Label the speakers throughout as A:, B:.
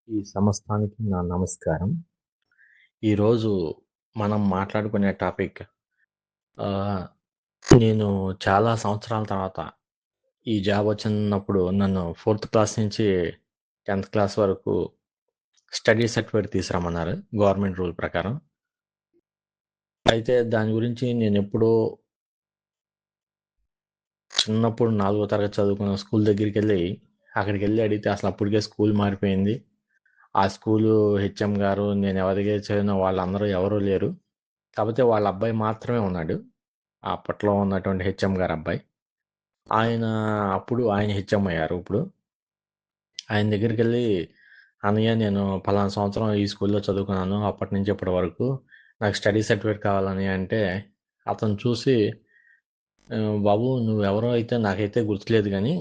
A: ఈ సమస్తానికి నా నమస్కారం. ఈరోజు మనం మాట్లాడుకునే టాపిక్ ఆహ్, నేను చాలా సంవత్సరాల తర్వాత ఈ జాబ్ వచ్చినప్పుడు నన్ను 4థ్ క్లాస్ నుంచి 10థ్ క్లాస్ వరకు స్టడీ సర్టిఫికేట్ తీసుకురమ్మన్నారు గవర్నమెంట్ రూల్ ప్రకారం. అయితే దాని గురించి నేనెప్పుడో చిన్నప్పుడు 4వ తరగతి చదువుకున్న స్కూల్ దగ్గరికెళ్ళి అక్కడికెళ్ళి అడిగితే అసలు అప్పటికే స్కూల్ మారిపోయింది. ఆ స్కూలు హెచ్ఎం గారు నేను ఎవరి దగ్గర చదివిన వాళ్ళందరూ ఎవరూ లేరు. కాపోతే వాళ్ళ అబ్బాయి మాత్రమే ఉన్నాడు. అప్పట్లో ఉన్నటువంటి హెచ్ఎం గారి అబ్బాయి. ఆయన ఆయన హెచ్ఎం అయ్యారు ఇప్పుడు. ఆయన దగ్గరికెళ్ళి, "అన్నయ్య నేను పలానా సంవత్సరం ఈ స్కూల్‌లో చదువుకున్నాను. అప్పటి నుంచి ఇప్పటి వరకు. నాకు స్టడీ సర్టిఫికేట్ కావాలన్నయ్య" అంటే అతను చూసి, బాబు నువ్వెవరో అయితే నాకైతే గుర్తులేదు గానీ,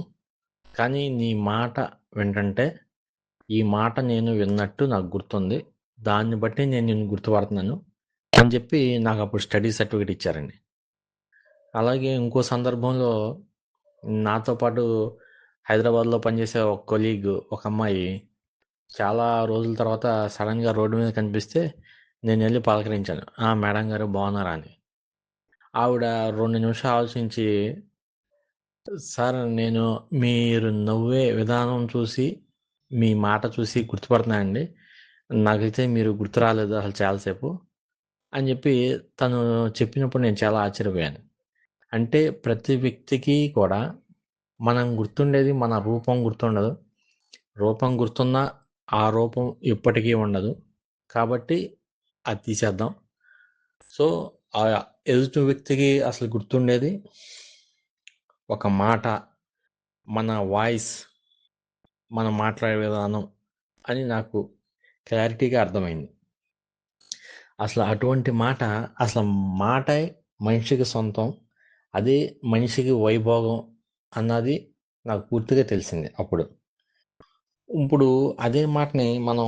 A: కానీ నీ మాట వింటంటే ఈ మాట నేను విన్నట్టు నాకు గుర్తుంది. దాన్ని బట్టి నేను నిన్ను గుర్తుపడుతున్నాను" అని చెప్పి నాకప్పుడు స్టడీ సర్టిఫికేట్ ఇచ్చారండి. అలాగే ఇంకో సందర్భంలో నాతో పాటు హైదరాబాద్‌లో పనిచేసే ఒక కొలీగ్ ఒక అమ్మాయి చాలా రోజుల తర్వాత సడెన్‌గా రోడ్డు మీద కనిపిస్తే నేనెళ్ళి పలకరించాను. మేడం గారు బాగున్నారా అని. ఆవిడ 2 నిమిషాలు ఆలోచించి, సార్ నేను మీరు నవ్వే విధానం చూసి, మీ మాట చూసి గుర్తుపడుతున్నానండి. నాకైతే మీరు గుర్తు రాలేదు అసలు చాలా సేపు అని చెప్పి తను చెప్పినప్పుడు నేను చాలా ఆశ్చర్యపోయాను. అంటే ప్రతి వ్యక్తికి కూడా మనం గుర్తుండేది మన రూపం గుర్తుండదు. రూపం గుర్తున్నా ఆ రూపం ఎప్పటికీ ఉండదు. కాబట్టి అది తీసేద్దాం. సో, ఎదుటి వ్యక్తికి అసలు గుర్తుండేది ఒక మాట, మన వాయిస్, మనం మాట్లాడే విధానం అని నాకు క్లారిటీగా అర్థమైంది. అసలు అటువంటి మాట అసలు మాటే మనిషికి సొంతం. అదే మనిషికి వైభోగం అన్నది నాకు పూర్తిగా తెలిసింది అప్పుడు. ఇప్పుడు అదే మాటని మనం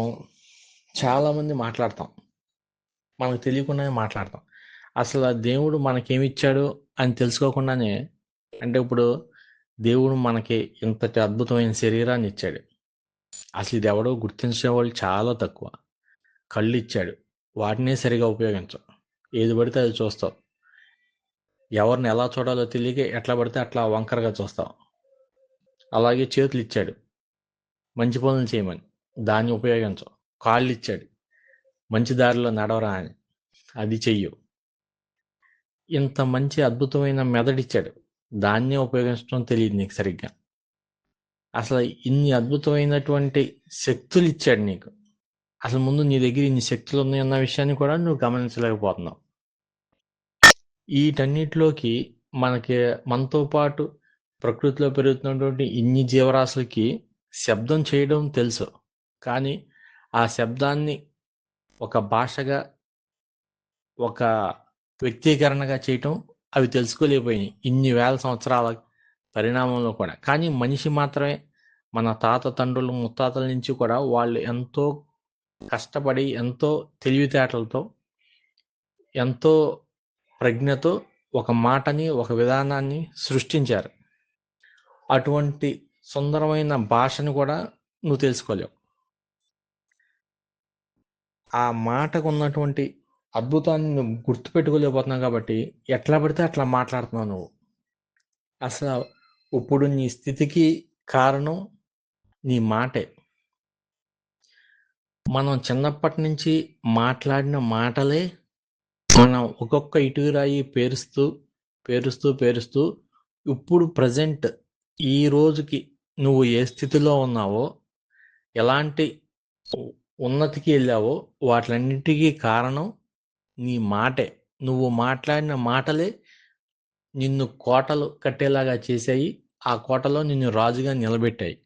A: చాలామంది మాట్లాడతాం. మనకు తెలియకుండానే మాట్లాడతాం. అసలు ఆ దేవుడు మనకేమిచ్చాడు అని తెలుసుకోకుండానే అంటే ఇప్పుడు దేవుడు మనకి ఇంతటి అద్భుతమైన శరీరాన్ని ఇచ్చాడు. అసలు ఇది ఎవడో గుర్తించేవాళ్ళు చాలా తక్కువ. కళ్ళు ఇచ్చాడు. వాటినే సరిగా ఉపయోగించం. ఏది పడితే అది చూస్తాం. ఎవరిని ఎలా చూడాలో తెలియక ఎట్లా పడితే అట్లా వంకరగా చూస్తాం. అలాగే చేతులు ఇచ్చాడు. మంచి పనులు చేయమని. దాన్ని ఉపయోగించం. కాళ్ళు ఇచ్చాడు. మంచి దారిలో నడవరా అని. అది చెయ్యవు. ఇంత మంచి అద్భుతమైన మెదడిచ్చాడు. దాన్నే ఉపయోగించడం తెలియదు నీకు సరిగ్గా. అసలు ఇన్ని అద్భుతమైనటువంటి శక్తులిచ్చాడు నీకు. అసలు ముందు నీ దగ్గర ఇన్ని శక్తులున్నాయన్న విషయాన్ని కూడా నువ్వు గమనించలేకపోతున్నావు. వీటన్నిటిలోకి మనతో పాటు ప్రకృతిలో పెరుగుతున్నటువంటి ఇన్ని జీవరాశులకి శబ్దం చేయడం తెలుసు. కానీ ఆ శబ్దాన్ని ఒక భాషగా, ఒక వ్యక్తీకరణగా చేయటం అవి తెలుసుకోలేకపోయినాయి. ఇన్ని వేల సంవత్సరాల పరిణామంలో కూడా. కానీ మనిషి మాత్రమే మన తాత తండ్రులు, ముత్తాతల నుంచి కూడా వాళ్ళు ఎంతో కష్టపడి, ఎంతో తెలివితేటలతో, ఎంతో ప్రజ్ఞతో ఒక మాటని, ఒక విధానాన్ని సృష్టించారు. అటువంటి సుందరమైన భాషను కూడా నువ్వు తెలుసుకోలేవు. ఆ మాటకున్నటువంటి అద్భుతాన్ని నువ్వు గుర్తుపెట్టుకోలేకపోతున్నావు కాబట్టి ఎట్లా పడితే అట్లా మాట్లాడుతున్నావు నువ్వు. అసలు ఇప్పుడు నీ స్థితికి కారణం నీ మాటే. మనం చిన్నప్పటి నుంచి మాట్లాడిన మాటలే మనం ఒక్కొక్క ఇటుకరాయి పేరుస్తూ, పేరుస్తూ, పేరుస్తూ ఇప్పుడు ప్రెజెంట్ ఈ రోజుకి నువ్వు ఏ స్థితిలో ఉన్నావో, ఎలాంటి ఉన్నతికి వెళ్ళావో వాటిలన్నిటికీ కారణం నీ మాటే. నువ్వు మాట్లాడిన మాటలే నిన్ను కోటలు కట్టేలాగా చేశాయి. ఆ కోటలో నిన్ను రాజుగా నిలబెట్టాయి.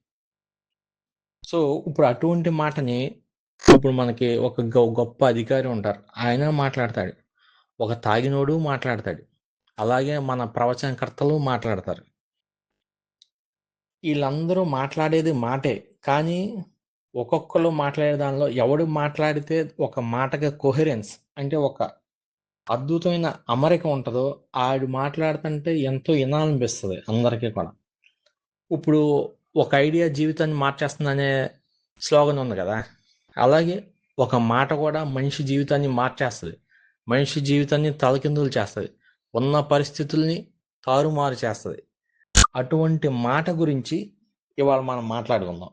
A: సో, ఇప్పుడు అటువంటి మాటని ఇప్పుడు మనకి ఒక గొప్ప అధికారి ఉంటారు. ఆయన మాట్లాడతాడు. ఒక తాగినోడు మాట్లాడతాడు. అలాగే మన ప్రవచనకర్తలు మాట్లాడతారు. ఈళ్ళందరూ మాట్లాడేది మాటే. కానీ ఒక్కొక్కళ్ళు మాట్లాడే దానిలో ఎవడు మాట్లాడితే ఒక మాటకి కోహెరెన్స్ అంటే ఒక అద్భుతమైన అమరిక ఉంటదో ఆడు మాట్లాడుతుంటే ఎంతో ఇనాలనిపిస్తది అందరికీ కూడా. ఇప్పుడు ఒక ఐడియా జీవితాన్ని మార్చేస్తుందనే స్లోగన్ ఉంది కదా! అలాగే ఒక మాట కూడా మనిషి జీవితాన్ని మార్చేస్తుంది. మనిషి జీవితాన్ని తలకిందులు చేస్తుంది. ఉన్న పరిస్థితుల్ని తారుమారు చేస్తుంది. అటువంటి మాట గురించి ఇవాళ మనం మాట్లాడుకుందాం.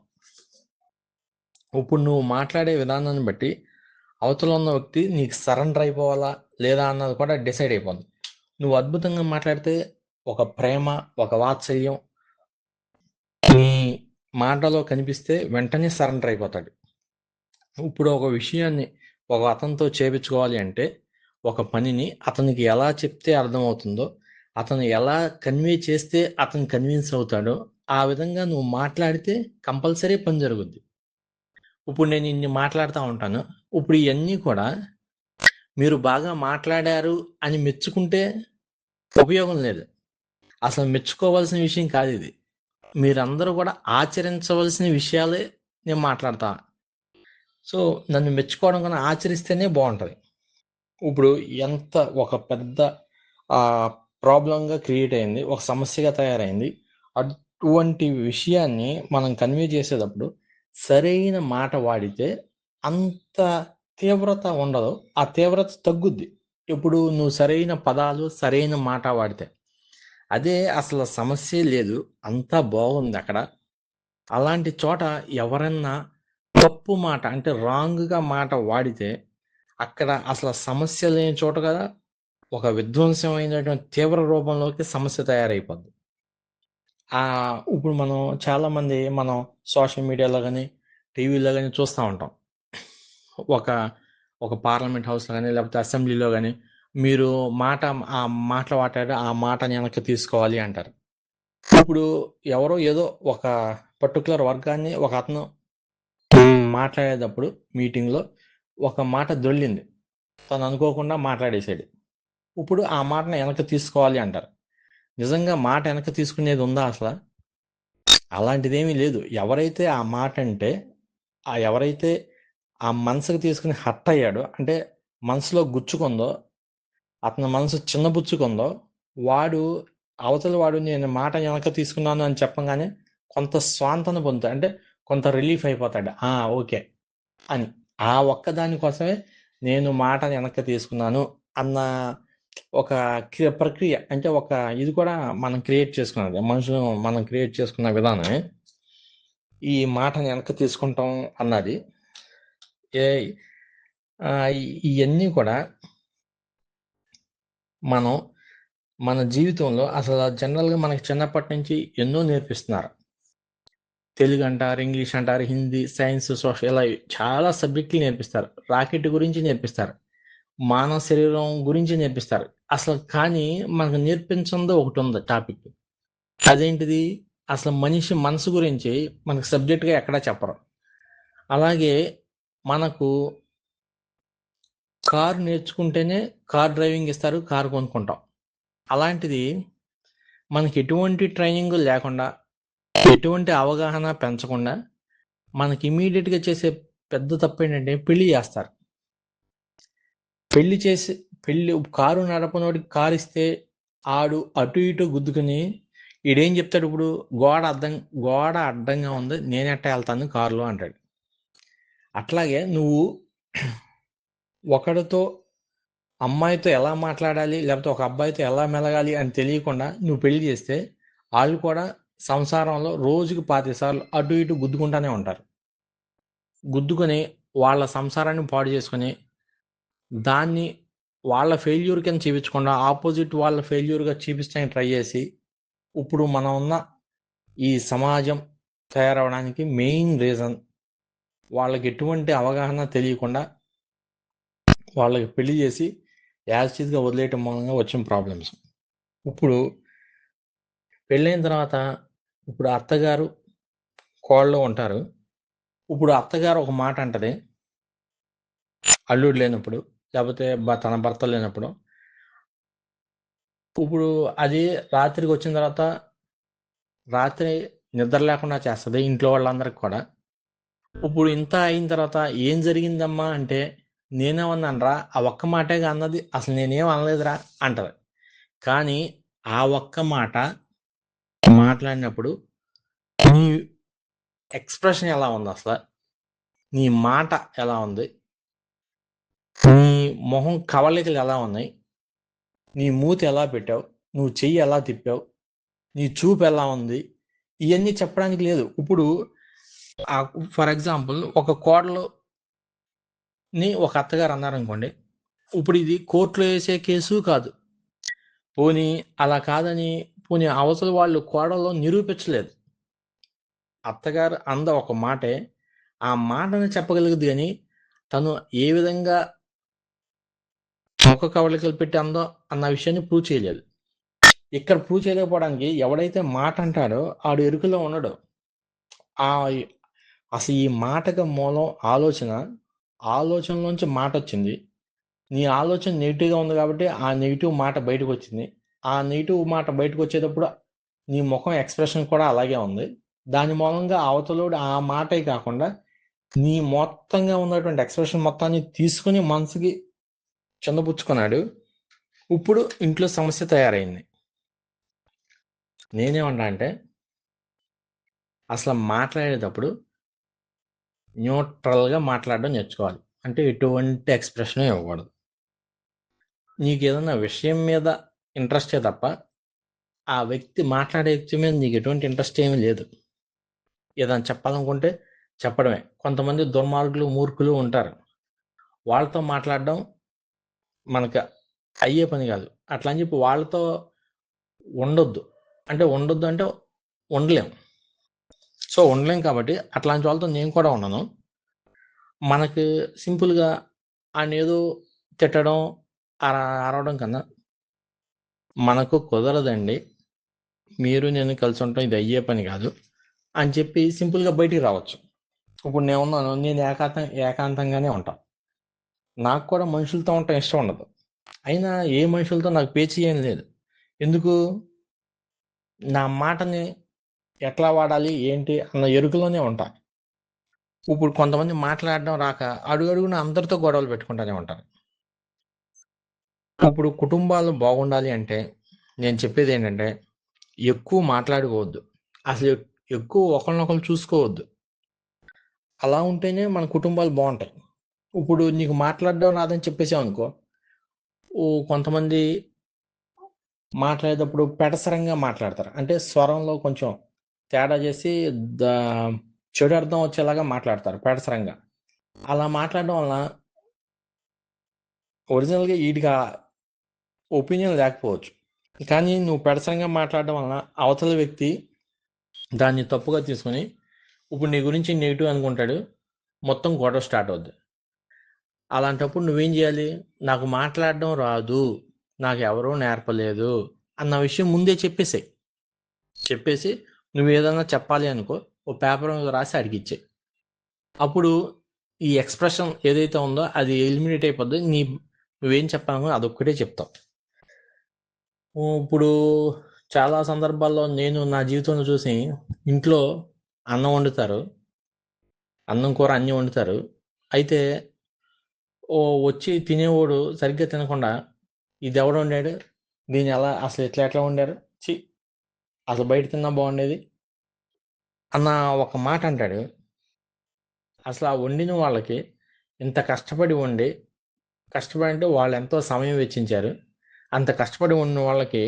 A: ఇప్పుడు నువ్వు మాట్లాడే విధానాన్ని బట్టి అవతల ఉన్న వ్యక్తి నీకు సరెండర్ అయిపోవాలా లేదా అన్నది కూడా డిసైడ్ అయిపోతుంది. నువ్వు అద్భుతంగా మాట్లాడితే ఒక ప్రేమ, ఒక వాత్సల్యం నీ మాటలో కనిపిస్తే వెంటనే సరెండర్ అయిపోతాడు. ఇప్పుడు ఒక విషయాన్ని ఒక అతనితో చేపించుకోవాలి అంటే ఒక పనిని అతనికి ఎలా చెప్తే అర్థమవుతుందో, అతను ఎలా కన్వే చేస్తే అతను కన్విన్స్ అవుతాడో ఆ విధంగా నువ్వు మాట్లాడితే కంపల్సరీ పని జరుగుద్ది. ఇప్పుడు నేను ఇన్ని మాట్లాడుతూ ఉంటాను. ఇప్పుడు ఇవన్నీ కూడా మీరు బాగా మాట్లాడారు అని మెచ్చుకుంటే ఉపయోగం లేదు. అసలు మెచ్చుకోవాల్సిన విషయం కాదు ఇది. మీరందరూ కూడా ఆచరించవలసిన విషయాలే నేను మాట్లాడతా. సో నన్ను మెచ్చుకోవడం కన్నా ఆచరిస్తేనే బాగుంటుంది. ఇప్పుడు ఎంత ఒక పెద్ద ప్రాబ్లంగా క్రియేట్ అయింది, ఒక సమస్యగా తయారైంది. అటువంటి విషయాన్ని మనం కన్వే చేసేటప్పుడు సరైన మాట వాడితే అంత తీవ్రత ఉండదు, ఆ తీవ్రత తగ్గుద్ది. ఇప్పుడు నువ్వు సరైన పదాలు సరైన మాట వాడితే అదే అసలు సమస్య లేదు, అంతా బాగుంది అక్కడ. అలాంటి చోట ఎవరన్నా తప్పు మాట అంటే రాంగ్గా మాట వాడితే అక్కడ అసలు సమస్య లేని చోట కదా ఒక విధ్వంసమైనటువంటి తీవ్ర రూపంలోకి సమస్య తయారైపోద్ది. ఇప్పుడు మనం చాలామంది మనం సోషల్ మీడియాలో కానీ టీవీలో కానీ చూస్తూ ఉంటాం. ఒక ఒక పార్లమెంట్ హౌస్లో కానీ లేకపోతే అసెంబ్లీలో కానీ మీరు ఆ మాటలు మాట్లాడి ఆ మాటని వెనక్కి తీసుకోవాలి అంటారు. ఇప్పుడు ఎవరో ఏదో ఒక పర్టికులర్ వర్గాన్ని ఒక అతను మాట్లాడేటప్పుడు మీటింగ్లో ఒక మాట దొల్లింది, తను అనుకోకుండా మాట్లాడేసాడు. ఇప్పుడు ఆ మాటను వెనక్కి తీసుకోవాలి అంటారు. నిజంగా మాట వెనక్కి తీసుకునేది ఉందా అసలు? అలాంటిదేమీ లేదు. ఎవరైతే ఆ మాట అంటే ఎవరైతే ఆ మనసుకు తీసుకుని హర్ట్ అయ్యాడో, అంటే మనసులో గుచ్చుకుందో, అతని మనసు చిన్నబుచ్చుకుందో, వాడు అవతల వాడు నేను మాట వెనక్కి తీసుకున్నాను అని చెప్పగానే కొంత స్వాంతన పొందుతాడు, అంటే కొంత రిలీఫ్ అయిపోతాడు. ఓకే అని. ఆ ఒక్కదాని కోసమే నేను మాట వెనక్కి తీసుకున్నాను అన్న ఒక ప్రక్రియ, అంటే ఒక ఇది కూడా మనం క్రియేట్ చేసుకున్నది, మనుషులు మనం క్రియేట్ చేసుకున్న విధానమే ఈ మాటను వెనక్కి తీసుకుంటాం అన్నది. ఇవన్నీ కూడా మనం మన జీవితంలో అసలు జనరల్గా మనకి చిన్నప్పటి నుంచి ఎన్నో నేర్పిస్తున్నారు. తెలుగు అంటారు, ఇంగ్లీష్ అంటారు, హిందీ, సైన్స్, సోషల్, ఇలా చాలా సబ్జెక్టులు నేర్పిస్తారు. రాకెట్ గురించి నేర్పిస్తారు, మానవ శరీరం గురించి నేర్పిస్తారు. అసలు కానీ మనకు నేర్పించిందో ఒకటి ఉంది టాపిక్. అదేంటిది? అసలు మనిషి మనసు గురించి మనకు సబ్జెక్ట్గా ఎక్కడా చెప్పరు. అలాగే మనకు కారు నేర్చుకుంటేనే కార్ డ్రైవింగ్ ఇస్తారు, కారు కొనుక్కుంటాం. అలాంటిది మనకి ఎటువంటి ట్రైనింగ్ లేకుండా, ఎటువంటి అవగాహన పెంచకుండా మనకి ఇమీడియట్గా చేసే పెద్ద తప్పు ఏంటంటే పెళ్లి చేస్తారు. పెళ్లి కారు నడపనోడికి కారు ఇస్తే ఆడు అటు ఇటు గుద్దుకుని ఈడేం చెప్తాడు? ఇప్పుడు గోడ అడ్డంగా ఉంది, నేనెట్ట వెళ్తాను కారులో అంటాడు. అట్లాగే నువ్వు ఒకడితో అమ్మాయితో ఎలా మాట్లాడాలి, లేకపోతే ఒక అబ్బాయితో ఎలా మెలగాలి అని తెలియకుండా నువ్వు పెళ్లి చేస్తే వాళ్ళు కూడా సంసారంలో రోజుకి 25 సార్లు అటు ఇటు గుద్దుకుంటానే ఉంటారు. గుద్దుకొని వాళ్ళ సంసారాన్ని పాడు చేసుకొని దాన్ని వాళ్ళ ఫెయిల్యూర్ కింద చూపించకుండా ఆపోజిట్ వాళ్ళ ఫెయిల్యూర్గా చూపించడానికి ట్రై చేసి ఇప్పుడు మనం ఉన్న ఈ సమాజం తయారవడానికి మెయిన్ రీజన్ వాళ్ళకి ఎటువంటి అవగాహన తెలియకుండా వాళ్ళకి పెళ్లి చేసి యాజిటీస్గా వదిలేయటం మూలంగా వచ్చిన ప్రాబ్లమ్స్. ఇప్పుడు పెళ్ళైన తర్వాత ఇప్పుడు అత్తగారు కోళ్ళు ఉంటారు. ఇప్పుడు అత్తగారు ఒక మాట అంటది అల్లుడు లేనప్పుడు, లేకపోతే తన భర్త లేనప్పుడు. ఇప్పుడు అది రాత్రికి వచ్చిన తర్వాత రాత్రి నిద్ర లేకుండా చేస్తుంది ఇంట్లో వాళ్ళందరికి కూడా. ఇప్పుడు ఇంత అయిన తర్వాత ఏం జరిగిందమ్మా అంటే, నేనేమన్నానరా, ఆ ఒక్క మాటేగా అన్నది, అసలు నేనేం అనలేదురా అంటది. కానీ ఆ ఒక్క మాట మాట్లాడినప్పుడు నీ ఎక్స్ప్రెషన్ ఎలా ఉంది అసలు? నీ మాట ఎలా ఉంది, నీ మొహం కవళికలు ఎలా ఉన్నాయి, నీ మూతి ఎలా పెట్టావు, నువ్వు చెయ్యి ఎలా తిప్పావు, నీ చూపు ఎలా ఉంది, ఇవన్నీ చెప్పడానికి లేదు. ఇప్పుడు ఫర్ ఎగ్జాంపుల్ ఒక కోడలుని ఒక అత్తగారు అన్నారనుకోండి, ఇప్పుడు ఇది కోర్టులో వేసే కేసు కాదు. పోనీ అలా కాదని పోనీ అవతల వాళ్ళు కోడల్లో నిరూపించలేదు. అత్తగారు అంద ఒక మాటే, ఆ మాటని చెప్పగలిగింది కానీ తను ఏ విధంగా ముఖ కవళికలు పెట్టి అందో అన్న విషయాన్ని ప్రూవ్ చేయలేదు. ఇక్కడ ప్రూవ్ చేయలేకపోవడానికి ఎవడైతే మాట అంటాడో ఆడు ఎరుకలో ఉండడు. అసలు ఈ మాటకు మూలం ఆలోచనలోంచి మాట వచ్చింది. నీ ఆలోచన నెగిటివ్గా ఉంది కాబట్టి ఆ నెగిటివ్ మాట బయటకు వచ్చింది. ఆ నెగిటివ్ మాట బయటకు వచ్చేటప్పుడు నీ ముఖం ఎక్స్ప్రెషన్ కూడా అలాగే ఉంది. దాని మూలంగా అవతలోడు ఆ మాటే కాకుండా నీ మొత్తంగా ఉన్నటువంటి ఎక్స్ప్రెషన్ మొత్తాన్ని తీసుకుని మనసుకి చిన్నపుచ్చుకున్నాడు. ఇప్పుడు ఇంట్లో సమస్య తయారైంది. నేనేమన్నా అంటే అసలు మాట్లాడేటప్పుడు న్యూట్రల్గా మాట్లాడడం నేర్చుకోవాలి. అంటే ఎటువంటి ఎక్స్ప్రెషన్ ఇవ్వకూడదు. నీకు ఏదైనా విషయం మీద ఇంట్రెస్టే తప్ప ఆ వ్యక్తి మాట్లాడే వ్యక్తి మీద నీకు ఎటువంటి ఇంట్రెస్ట్ ఏమీ లేదు. ఏదైనా చెప్పాలనుకుంటే చెప్పడమే. కొంతమంది దుర్మార్గులు, మూర్ఖులు ఉంటారు. వాళ్ళతో మాట్లాడడం మనకు అయ్యే పని కాదు. అట్లా అని చెప్పి వాళ్ళతో ఉండొద్దు అంటే ఉండలేం. సో ఉండలేం కాబట్టి అట్లాంటి వాళ్ళతో నేను కూడా ఉన్నాను. మనకు సింపుల్గా ఆయన ఏదో తిట్టడం, అరవడం కన్నా మనకు కుదరదండి, మీరు నేను కలిసి ఉంటాం, ఇది అయ్యే పని కాదు అని చెప్పి సింపుల్గా బయటికి రావచ్చు. ఇప్పుడు నేను ఏకాంతంగానే ఉంటాను. నాకు కూడా మనుషులతో ఉండటం ఇష్టం ఉండదు. అయినా ఏ మనుషులతో నాకు పేచీ ఏం లేదు. ఎందుకు? నా మాటని ఎట్లా వాడాలి ఏంటి అన్న ఎరుకలోనే ఉంటా. ఇప్పుడు కొంతమంది మాట్లాడడం రాక అడుగడుగున అందరితో గొడవలు పెట్టుకుంటూనే ఉంటారు. ఇప్పుడు కుటుంబాలు బాగుండాలి అంటే నేను చెప్పేది ఏంటంటే ఎక్కువ మాట్లాడుకోవద్దు, అసలు ఎక్కువ ఒకరినొకరు చూసుకోవద్దు. అలా ఉంటేనే మన కుటుంబాలు బాగుంటాయి. ఇప్పుడు నీకు మాట్లాడడం రాదని చెప్పేసావు అనుకో, కొంతమంది మాట్లాడేటప్పుడు పెడసరంగా మాట్లాడతారు. అంటే స్వరంలో కొంచెం తేడా చేసి చెడు అర్థం వచ్చేలాగా మాట్లాడతారు పెడసరంగా. అలా మాట్లాడడం వలన ఒరిజినల్గా వీటికి ఒపీనియన్ లేకపోవచ్చు, కానీ నువ్వు పెడసరంగా మాట్లాడడం వలన అవతల వ్యక్తి దాన్ని తప్పుగా తీసుకొని ఇప్పుడు నీ గురించి నెగిటివ్ అనుకుంటాడు, మొత్తం గొడవ స్టార్ట్ అవుద్ది. అలాంటప్పుడు నువ్వేం చేయాలి? నాకు మాట్లాడడం రాదు, నాకు ఎవరూ నేర్పలేదు అన్న విషయం ముందే చెప్పేసి నువ్వు ఏదైనా చెప్పాలి అనుకో, ఓ పేపర్ మీద రాసి అడిగిచ్చే. అప్పుడు ఈ ఎక్స్ప్రెషన్ ఏదైతే ఉందో అది ఎలిమినేట్ అయిపోద్ది. నువ్వేం చెప్పాలనుకో అదొక్కటే చెప్తావు. ఇప్పుడు చాలా సందర్భాల్లో నేను నా జీవితంలో చూసి, ఇంట్లో అన్నం కూర అన్నీ వండుతారు. అయితే వచ్చి తినేవాడు సరిగ్గా తినకుండా ఇది ఎవడు వండాడు, దీన్ని అసలు ఎట్లా వండారు, అసలు బయట తిన్నా బాగుండేది అన్న ఒక మాట అంటాడు. అసలు ఆ వండిన వాళ్ళకి ఇంత కష్టపడి అంటే వాళ్ళు ఎంతో సమయం వెచ్చించారు. అంత కష్టపడి వండిన వాళ్ళకి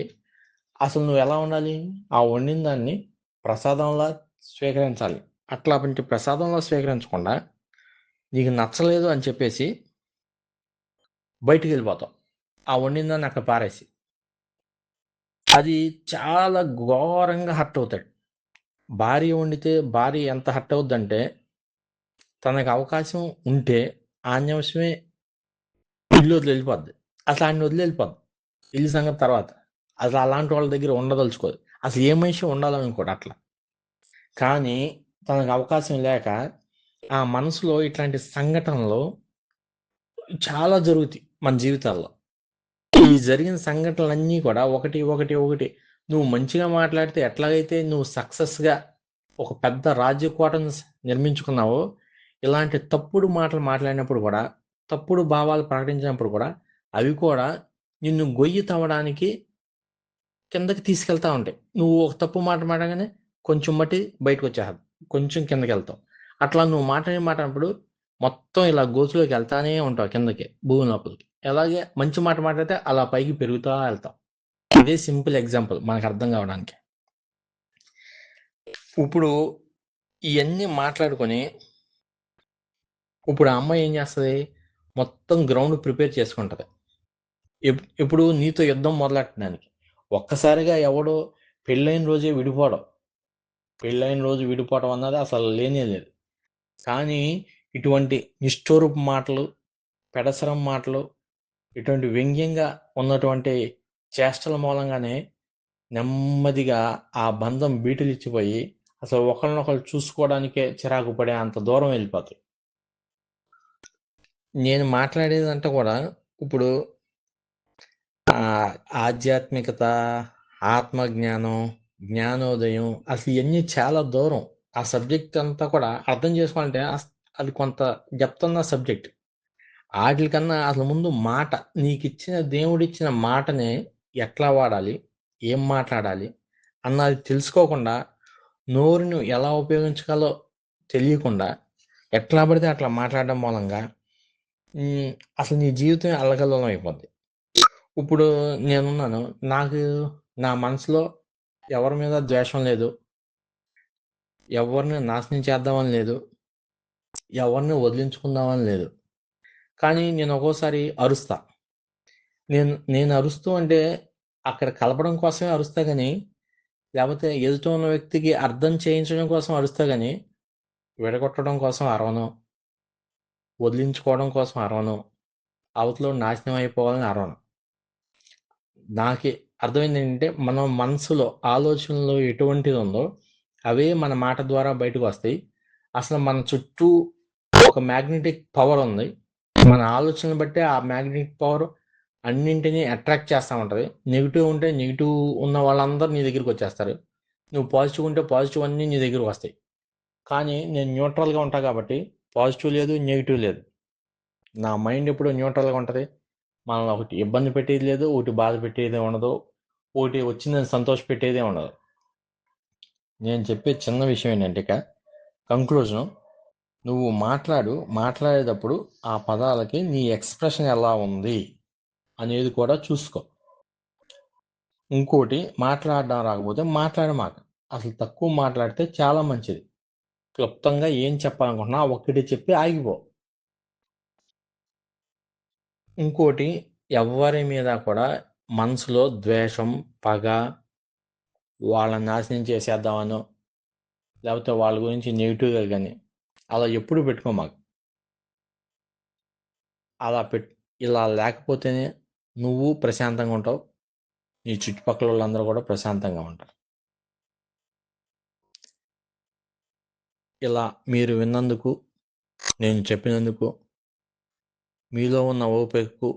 A: అసలు నువ్వు ఎలా ఉండాలి? ఆ వండిన దాన్ని ప్రసాదంలా స్వీకరించాలి. అట్లా ప్రసాదంలో స్వీకరించకుండా నీకు నచ్చలేదు అని చెప్పేసి బయటికి వెళ్ళిపోతావు, ఆ వండిన దాన్ని అక్కడ పారేసి. అది చాలా ఘోరంగా హర్ట్ అవుతాడు. భార్య ఎంత హర్ట్ అవుద్దంటే, తనకు అవకాశం ఉంటే ఆ నిమిషమే ఇల్లు వదిలి వెళ్ళిపోద్ది. అసలు ఆయన వదిలి వెళ్ళిపోద్ది, ఇల్లు సంగతి తర్వాత. అసలు అలాంటి వాళ్ళ దగ్గర ఉండదలుచుకోదు. అసలు ఏ మనిషి ఉండాలనుకోడు అట్లా. కానీ తనకు అవకాశం లేక ఆ మనసులో ఇట్లాంటి సంఘటనలు చాలా జరుగుతాయి మన జీవితాల్లో. ఈ జరిగిన సంఘటనలన్నీ కూడా ఒకటి నువ్వు మంచిగా మాట్లాడితే ఎట్లాగైతే నువ్వు సక్సెస్గా ఒక పెద్ద రాజ్యకోటను నిర్మించుకున్నావో, ఇలాంటి తప్పుడు మాటలు మాట్లాడినప్పుడు కూడా, తప్పుడు భావాలు ప్రకటించినప్పుడు కూడా అవి కూడా నిన్ను గొయ్యి తవ్వడానికి కిందకి తీసుకెళ్తా ఉంటాయి. నువ్వు ఒక తప్పు మాట మాట్లాడగానే కొంచెం బట్టి బయటకు వచ్చేస్తావు, కొంచెం కిందకి వెళ్తావు. అట్లా నువ్వు మాట్లాడినప్పుడు మొత్తం ఇలా గోతులోకి వెళ్తానే ఉంటావు కిందకి, భూమి లోపలికి. అలాగే మంచి మాట మాట్లాడితే అలా పైకి పెరుగుతా వెళ్తాం. ఇదే సింపుల్ ఎగ్జాంపుల్ మనకు అర్థం కావడానికి. ఇప్పుడు ఇవన్నీ మాట్లాడుకొని ఇప్పుడు ఆ అమ్మాయి ఏం చేస్తుంది, మొత్తం గ్రౌండ్ ప్రిపేర్ చేసుకుంటుంది. ఇప్పుడు నీతో యుద్ధం మొదలెట్టడానికి. ఒక్కసారిగా ఎవడో పెళ్ళైన రోజే విడిపోవడం, పెళ్ళైన రోజు విడిపోవడం అన్నది అసలు లేనే లేదు. కానీ ఇటువంటి నిష్ఠూరపు మాటలు, పెడసరం మాటలు, ఇటువంటి వ్యంగ్యంగా ఉన్నటువంటి చేష్టల మూలంగానే నెమ్మదిగా ఆ బంధం బీటులు ఇచ్చిపోయి అసలు ఒకరినొకరు చూసుకోవడానికే చిరాకు పడే అంత దూరం వెళ్ళిపోతాయి. నేను మాట్లాడేదంటే కూడా ఇప్పుడు ఆధ్యాత్మికత, ఆత్మజ్ఞానం, జ్ఞానోదయం, అసలు ఇవన్నీ చాలా దూరం. ఆ సబ్జెక్ట్ అంతా కూడా అర్థం చేసుకోవాలంటే అది కొంత డెప్త్ ఉన్న సబ్జెక్ట్. వాటికన్నా అసలు ముందు మాట, నీకిచ్చిన దేవుడిచ్చిన మాటని ఎట్లా వాడాలి, ఏం మాట్లాడాలి అన్నది తెలుసుకోకుండా, నోరును ఎలా ఉపయోగించాలో తెలియకుండా ఎట్లా పడితే అట్లా మాట్లాడడం మూలంగా అసలు నీ జీవితం అల్లకల్లోలం అయిపోద్ది. ఇప్పుడు నేనున్నాను, నాకు నా మనసులో ఎవరి మీద ద్వేషం లేదు, ఎవరిని నాశనం చేద్దామని లేదు, ఎవరిని వదిలించుకుందామని లేదు. కానీ నేను ఒక్కోసారి అరుస్తా. నేను అరుస్తూ అంటే అక్కడ కలపడం కోసమే అరుస్తా కానీ, లేకపోతే ఎదుట ఉన్న వ్యక్తికి అర్థం చేయించడం కోసం అరుస్తా కానీ, విడగొట్టడం కోసం అరవను, వదిలించుకోవడం కోసం అరవను, అవతల నాశనం అయిపోవాలని అరవను. నాకు అర్థమైంది ఏంటంటే, మన మనసులో ఆలోచనలు ఎటువంటిది ఉందో అవే మన మాట ద్వారా బయటకు వస్తాయి. అసలు మన చుట్టూ ఒక మ్యాగ్నెటిక్ పవర్ ఉంది. మన ఆలోచనలు బట్టి ఆ మ్యాగ్నెటిక్ పవర్ అన్నింటినీ అట్రాక్ట్ చేస్తూ ఉంటుంది. నెగిటివ్ ఉంటే నెగిటివ్ ఉన్న వాళ్ళందరూ నీ దగ్గరికి వచ్చేస్తారు, నువ్వు పాజిటివ్ ఉంటే పాజిటివ్ అన్నీ నీ దగ్గరకు వస్తాయి. కానీ నేను న్యూట్రల్గా ఉంటా కాబట్టి పాజిటివ్ లేదు, నెగిటివ్ లేదు. నా మైండ్ ఎప్పుడు న్యూట్రల్గా ఉంటుంది. మనల్ని ఒకటి ఇబ్బంది పెట్టేది లేదు, ఒకటి బాధ పెట్టేది ఉండదు, ఒకటి వచ్చిందని సంతోష పెట్టేదే ఉండదు. నేను చెప్పే చిన్న విషయం ఏంటంటే, ఇక కంక్లూజన్, నువ్వు మాట్లాడేటప్పుడు ఆ పదాలకి నీ ఎక్స్ప్రెషన్ ఎలా ఉంది అనేది కూడా చూసుకో. ఇంకోటి, మాట్లాడడం రాకపోతే మాట్లాడమాక. అసలు తక్కువ మాట్లాడితే చాలా మంచిది. క్లుప్తంగా ఏం చెప్పాలనుకుంటున్నా ఒక్కటి చెప్పి ఆగిపో. ఇంకోటి, ఎవరి మీద కూడా మనసులో ద్వేషం, పగ, వాళ్ళని నాశనం చేసేద్దామనో, లేకపోతే వాళ్ళ గురించి నెగిటివ్గా కానీ అలా ఎప్పుడు పెట్టుకోమాకు. అలా ఇలా లేకపోతేనే నువ్వు ప్రశాంతంగా ఉంటావు, నీ చుట్టుపక్కల వాళ్ళందరూ కూడా ప్రశాంతంగా ఉంటారు. ఇలా మీరు విన్నందుకు, నేను చెప్పినందుకు, మీలో ఉన్న ఓపికకు,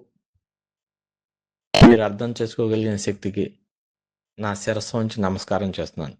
A: మీరు అర్థం చేసుకోగలిగిన శక్తికి నా శిరస్సు వంచి నమస్కారం చేస్తున్నాను.